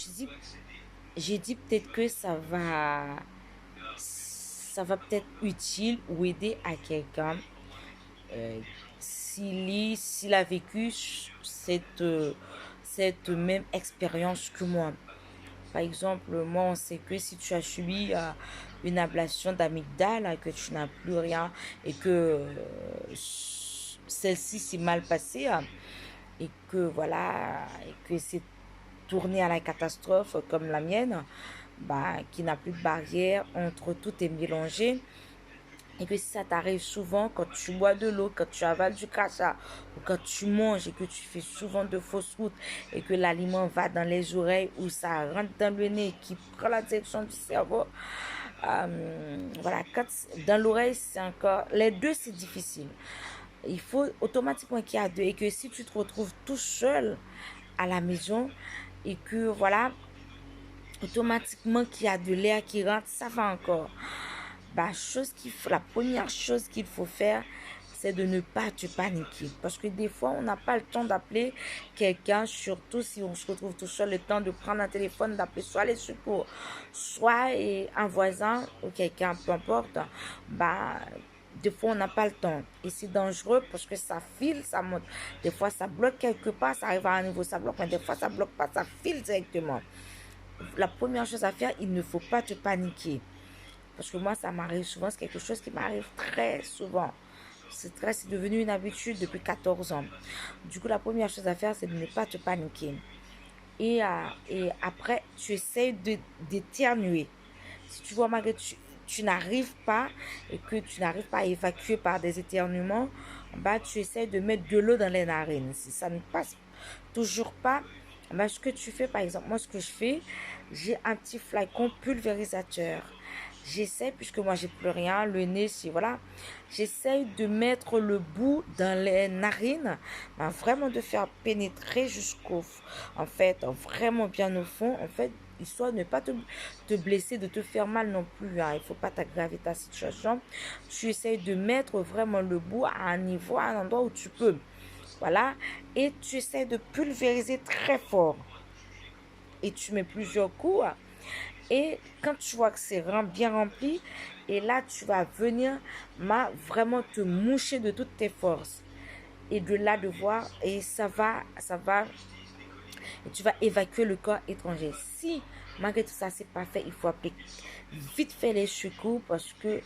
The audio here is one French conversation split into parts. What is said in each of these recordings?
Je dis, j'ai dit peut-être que ça va peut-être utile ou aider à quelqu'un s'il a vécu cette même expérience que moi. Par exemple, moi, on sait que si tu as subi une ablation d'amygdale, que tu n'as plus rien et que celle-ci s'est mal passée et que voilà, et que c'est tourné à la catastrophe comme la mienne, bah, qui n'a plus de barrière entre tout est mélangé. Et que si ça t'arrive souvent, quand tu bois de l'eau, quand tu avales du crachat, ou quand tu manges et que tu fais souvent de fausses routes, et que l'aliment va dans les oreilles ou ça rentre dans le nez, qui prend la direction du cerveau, voilà, dans l'oreille, c'est encore, les deux, c'est difficile. Il faut automatiquement qu'il y a deux, et que si tu te retrouves tout seul à la maison, et que voilà, automatiquement qu'il y a de l'air qui rentre, ça va encore. Bah, la première chose qu'il faut faire, c'est de ne pas te paniquer. Parce que des fois, on n'a pas le temps d'appeler quelqu'un, surtout si on se retrouve tout seul, le temps de prendre un téléphone, d'appeler soit les secours, soit un voisin ou quelqu'un, peu importe. Bah, des fois, on n'a pas le temps. Et c'est dangereux parce que ça file, ça monte. Des fois, ça bloque quelque part, ça arrive à un niveau, ça bloque, mais des fois, ça bloque pas, ça file directement. La première chose à faire, il ne faut pas te paniquer. Parce que moi, ça m'arrive souvent, c'est quelque chose qui m'arrive très souvent. C'est devenu une habitude depuis 14 ans. Du coup, la première chose à faire, c'est de ne pas te paniquer. Et après, tu essaies d'éternuer. Si tu vois, malgré tu n'arrives pas et que tu n'arrives pas à évacuer par des éternuements, bah, tu essaies de mettre de l'eau dans les narines. Si ça ne passe toujours pas, bah, ce que tu fais, par exemple, moi, ce que je fais, j'ai un petit flacon pulvérisateur. J'essaie, puisque moi j'ai plus rien, le nez, si voilà, j'essaie de mettre le bout dans les narines, ben, vraiment de faire pénétrer en fait, vraiment bien au fond, en fait, histoire de ne pas te blesser, de te faire mal non plus, hein. Il ne faut pas t'aggraver ta situation. Tu essaies de mettre vraiment le bout à un niveau, à un endroit où tu peux, voilà, et tu essaies de pulvériser très fort. Et tu mets plusieurs coups. Et quand tu vois que c'est bien rempli, et là, tu vas venir vraiment te moucher de toutes tes forces. Et de là, de voir, et et tu vas évacuer le corps étranger. Si, malgré tout ça, c'est pas fait, il faut appeler vite fait les secours parce que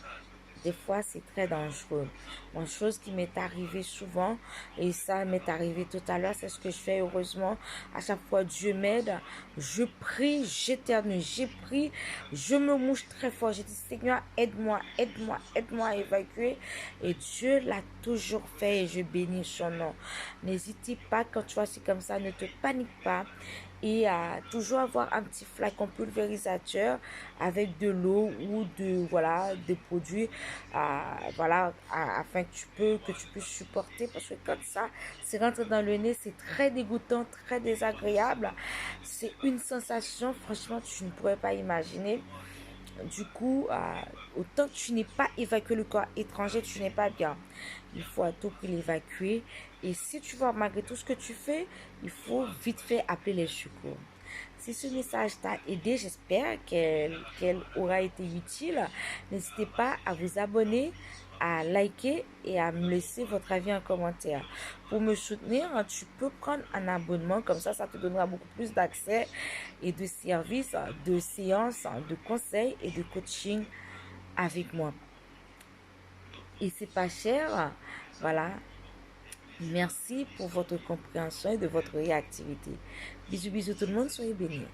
des fois, c'est très dangereux. Une chose qui m'est arrivée souvent, et ça m'est arrivé tout à l'heure, c'est ce que je fais heureusement. À chaque fois, Dieu m'aide. Je prie, j'éternue, j'ai pris, je me mouche très fort. J'ai dit, Seigneur, aide-moi, aide-moi, aide-moi à évacuer. Et Dieu l'a toujours fait et je bénis son nom. N'hésite pas, quand tu vois, c'est comme ça, ne te panique pas et à toujours avoir un petit flacon pulvérisateur avec de l'eau ou voilà, des produits voilà, afin que tu puisses supporter parce que comme ça, c'est rentré dans le nez, c'est très dégoûtant, très désagréable. C'est une sensation, franchement, tu ne pourrais pas imaginer. Du coup, autant que tu n'es pas évacué le corps étranger, tu n'es pas bien. Il faut à tout prix l'évacuer. Et si tu vois, malgré tout ce que tu fais, il faut vite fait appeler les secours. Si ce message t'a aidé, j'espère qu'elle aura été utile. N'hésitez pas à vous abonner, à liker et à me laisser votre avis en commentaire. Pour me soutenir, tu peux prendre un abonnement, comme ça te donnera beaucoup plus d'accès et de services, de séances, de conseils et de coaching avec moi. Et c'est pas cher, voilà. Merci pour votre compréhension et de votre réactivité. Bisous bisous tout le monde, soyez bénis.